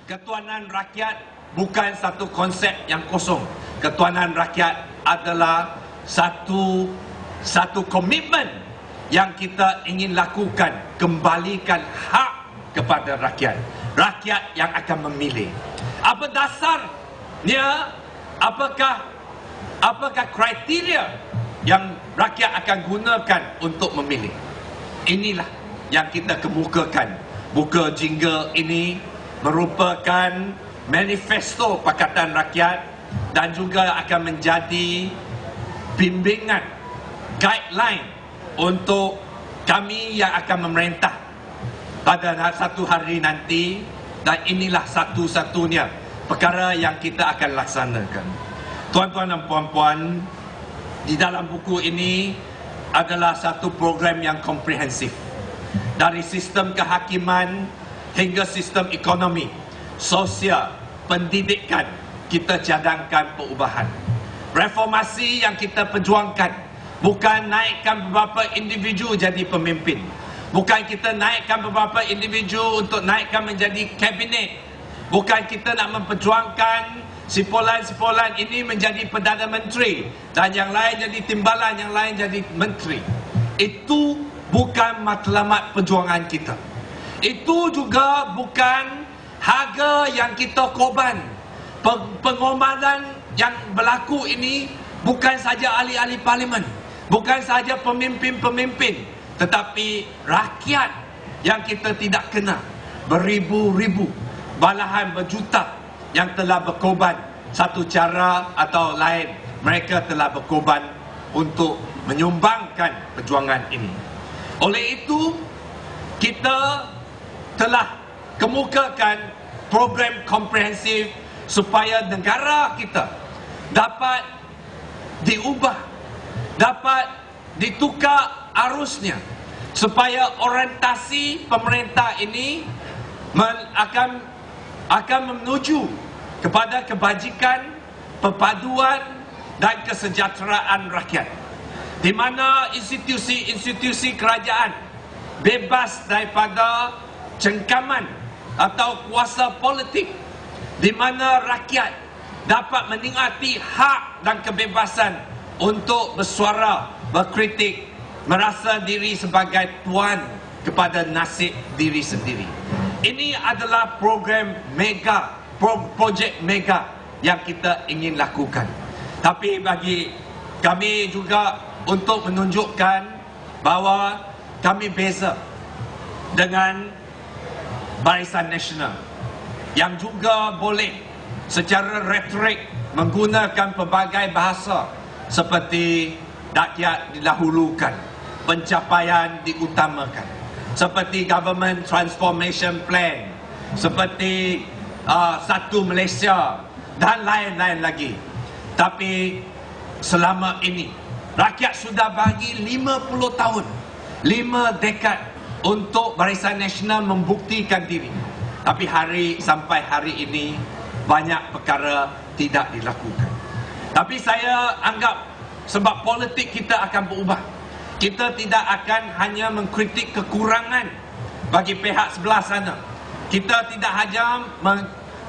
ketuanan rakyat bukan satu konsep yang kosong. Ketuanan rakyat adalah satu komitmen yang kita ingin lakukan, kembalikan hak kepada rakyat. Rakyat yang akan memilih. Apa dasarnya? Apakah kriteria yang rakyat akan gunakan untuk memilih? Inilah yang kita kemukakan. Buku jingle ini merupakan manifesto Pakatan Rakyat dan juga akan menjadi bimbingan, guideline untuk kami yang akan memerintah pada satu hari nanti, dan inilah satu-satunya perkara yang kita akan laksanakan. Tuan-tuan dan puan-puan, di dalam buku ini adalah satu program yang komprehensif. Dari sistem kehakiman hingga sistem ekonomi, sosial, pendidikan, kita cadangkan perubahan. Reformasi yang kita perjuangkan bukan naikkan beberapa individu jadi pemimpin. Bukan kita naikkan beberapa individu untuk naikkan menjadi kabinet. Bukan kita nak memperjuangkan sipolan-sipolan ini menjadi Perdana Menteri dan yang lain jadi timbalan, yang lain jadi menteri. Itu bukan matlamat perjuangan kita. Itu juga bukan harga yang kita korban. Pengorbanan yang berlaku ini bukan saja ahli-ahli parlimen, bukan saja pemimpin-pemimpin, tetapi rakyat yang kita tidak kenal, beribu-ribu, malahan berjuta yang telah berkorban satu cara atau lain. Mereka telah berkorban untuk menyumbangkan perjuangan ini. Oleh itu, kita telah kemukakan program komprehensif supaya negara kita dapat diubah, dapat ditukar arusnya, supaya orientasi pemerintah ini akan menuju kepada kebajikan, perpaduan dan kesejahteraan rakyat, di mana institusi-institusi kerajaan bebas daripada cengkaman atau kuasa politik, di mana rakyat dapat menikmati hak dan kebebasan untuk bersuara, berkritik, merasa diri sebagai tuan kepada nasib diri sendiri. Ini adalah program mega, projek mega yang kita ingin lakukan. Tapi bagi kami juga untuk menunjukkan bahawa kami beza dengan Barisan Nasional yang juga boleh secara retorik menggunakan pelbagai bahasa seperti rakyat didahulukan, pencapaian diutamakan, seperti Government Transformation Plan, seperti Satu Malaysia dan lain-lain lagi. Tapi selama ini rakyat sudah bagi 50 tahun, 5 dekad untuk Barisan Nasional membuktikan diri. Tapi sampai hari ini banyak perkara tidak dilakukan. Tapi saya anggap sebab politik kita akan berubah. Kita tidak akan hanya mengkritik kekurangan bagi pihak sebelah sana. Kita tidak hanya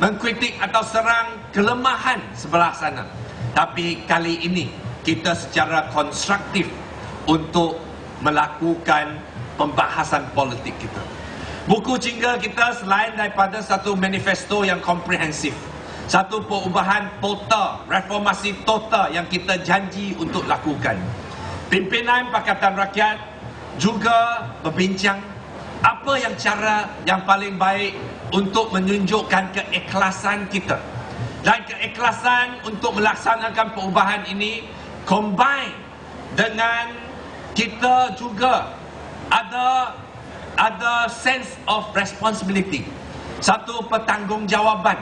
mengkritik atau serang kelemahan sebelah sana. Tapi kali ini kita secara konstruktif untuk melakukan pembahasan politik kita. Buku jingle kita selain daripada satu manifesto yang komprehensif, satu perubahan total, reformasi total yang kita janji untuk lakukan. Pimpinan Pakatan Rakyat juga berbincang apa yang cara yang paling baik untuk menunjukkan keikhlasan kita. Dan keikhlasan untuk melaksanakan perubahan ini combine dengan kita juga ada sense of responsibility, satu pertanggungjawaban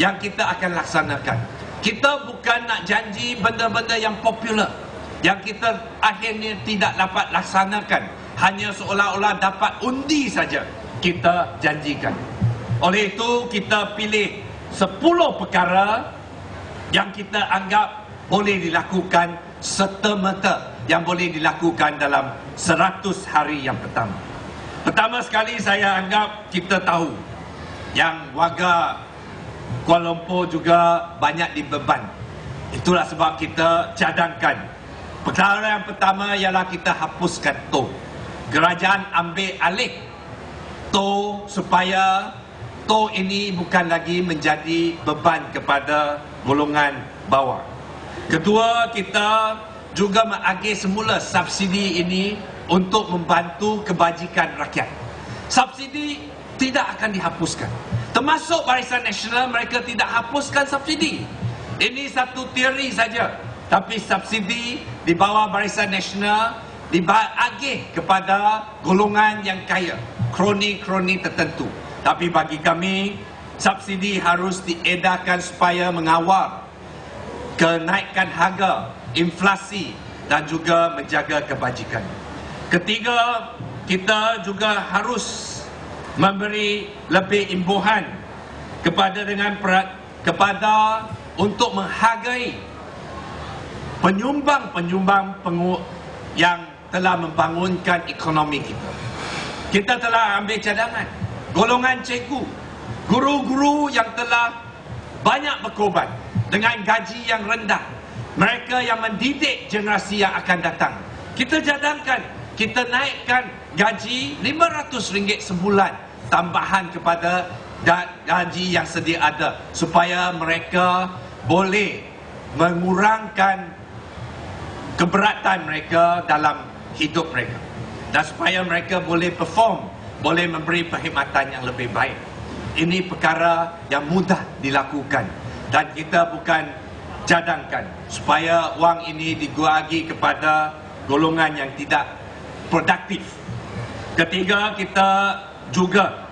yang kita akan laksanakan. Kita bukan nak janji benda-benda yang popular yang kita akhirnya tidak dapat laksanakan, hanya seolah-olah dapat undi saja kita janjikan. Oleh itu kita pilih 10 perkara yang kita anggap boleh dilakukan serta-merta, yang boleh dilakukan dalam 100 hari yang pertama. Pertama sekali saya anggap kita tahu yang warga Kuala Lumpur juga banyak dibeban. Itulah sebab kita cadangkan. Perkara yang pertama ialah kita hapuskan tol. Kerajaan ambil alih tol supaya tol ini bukan lagi menjadi beban kepada golongan bawah. Kedua, kita juga mengagih semula subsidi ini untuk membantu kebajikan rakyat. Subsidi tidak akan dihapuskan. Termasuk Barisan Nasional, mereka tidak hapuskan subsidi. Ini satu teori saja. Tapi subsidi di bawah Barisan Nasional dibagih kepada golongan yang kaya, kroni-kroni tertentu. Tapi bagi kami, subsidi harus diedarkan supaya mengawal kenaikan harga, inflasi dan juga menjaga kebajikan. Ketiga, kita juga harus memberi lebih imbuhan kepada untuk menghargai penyumbang-penyumbang yang telah membangunkan ekonomi kita. Kita telah ambil cadangan golongan cikgu, guru-guru yang telah banyak berkorban dengan gaji yang rendah, mereka yang mendidik generasi yang akan datang. Kita cadangkan, kita naikkan gaji RM500 sebulan tambahan kepada gaji yang sedia ada, supaya mereka boleh mengurangkan keberatan mereka dalam hidup mereka, dan supaya mereka boleh perform, boleh memberi perkhidmatan yang lebih baik. Ini perkara yang mudah dilakukan, dan kita bukan cadangkan supaya wang ini diguagi kepada golongan yang tidak produktif. Ketiga, kita juga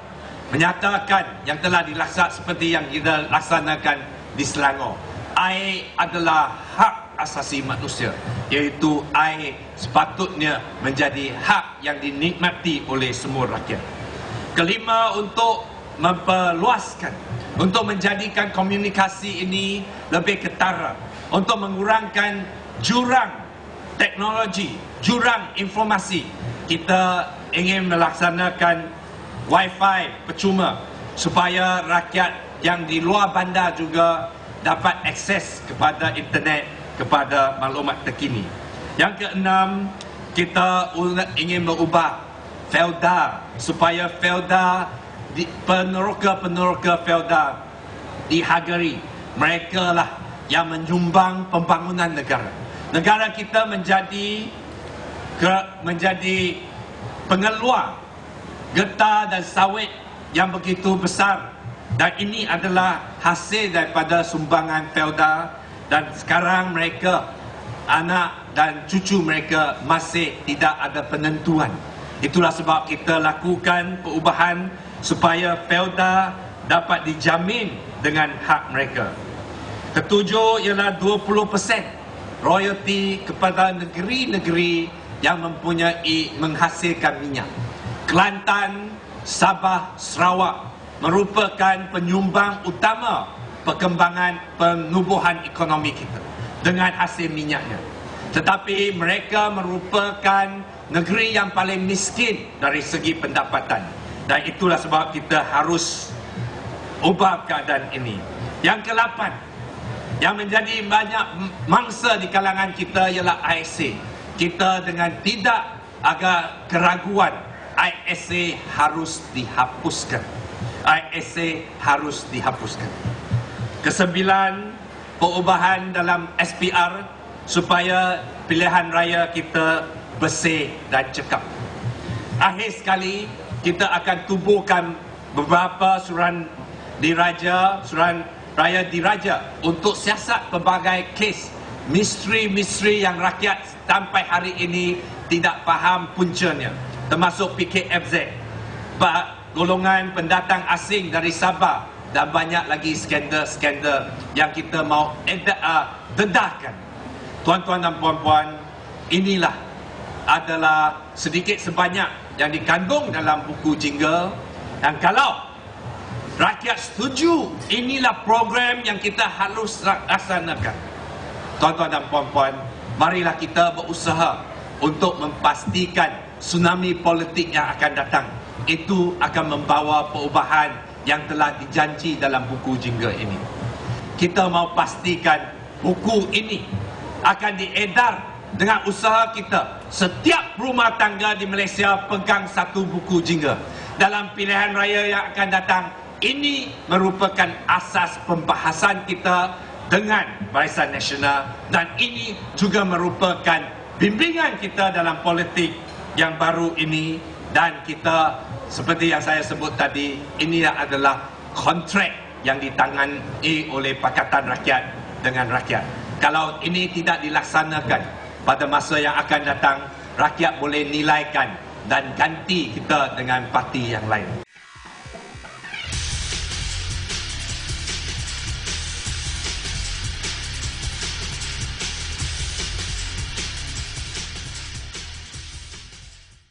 menyatakan yang telah dilaksanakan seperti yang kita laksanakan di Selangor. Air adalah hak asasi manusia, iaitu air sepatutnya menjadi hak yang dinikmati oleh semua rakyat. Kelima, untuk memperluaskan, untuk menjadikan komunikasi ini lebih ketara, untuk mengurangkan jurang teknologi, jurang informasi. Kita ingin melaksanakan Wi-Fi percuma supaya rakyat yang di luar bandar juga dapat akses kepada internet, kepada maklumat terkini. Yang keenam, kita ingin mengubah feodal supaya feodal, peneroka-peneroka feodal dihargai. Mereka lah yang menyumbang pembangunan negara. Negara kita menjadi pengeluar getah dan sawit yang begitu besar, dan ini adalah hasil daripada sumbangan feodal, dan sekarang mereka, anak dan cucu mereka masih tidak ada penentuan. Itulah sebab kita lakukan perubahan supaya feodal dapat dijamin dengan hak mereka. Ketujuh ialah 20% royalti kepada negeri-negeri yang menghasilkan minyak. Kelantan, Sabah, Sarawak merupakan penyumbang utama perkembangan penubuhan ekonomi kita dengan hasil minyaknya. Tetapi mereka merupakan negeri yang paling miskin dari segi pendapatan, dan itulah sebab kita harus ubah keadaan ini. Yang ke-8, yang menjadi banyak mangsa di kalangan kita ialah ISA. Kita dengan tidak agak keraguan, ISA harus dihapuskan. ISA harus dihapuskan. Kesembilan, perubahan dalam SPR supaya pilihan raya kita bersih dan cekap. Akhir sekali, kita akan tubuhkan beberapa suruhan raya diraja untuk siasat pelbagai kes misteri-misteri yang rakyat sampai hari ini tidak faham puncanya, termasuk PKFZ, golongan pendatang asing dari Sabah, dan banyak lagi skandal-skandal yang kita mahu dedahkan. Tuan-tuan dan puan-puan, inilah adalah sedikit sebanyak yang dikandung dalam buku jingle, dan kalau rakyat setuju, inilah program yang kita harus laksanakan. Tuan-tuan dan puan-puan, marilah kita berusaha untuk memastikan tsunami politik yang akan datang itu akan membawa perubahan yang telah dijanji dalam buku jingga ini. Kita mau pastikan buku ini akan diedar dengan usaha kita. Setiap rumah tangga di Malaysia pegang satu buku jingga. Dalam pilihan raya yang akan datang, ini merupakan asas pembahasan kita dengan Barisan Nasional, dan ini juga merupakan bimbingan kita dalam politik yang baru ini. Dan kita, seperti yang saya sebut tadi, ini adalah kontrak yang ditangani oleh Pakatan Rakyat dengan rakyat. Kalau ini tidak dilaksanakan pada masa yang akan datang, rakyat boleh nilaikan dan ganti kita dengan parti yang lain.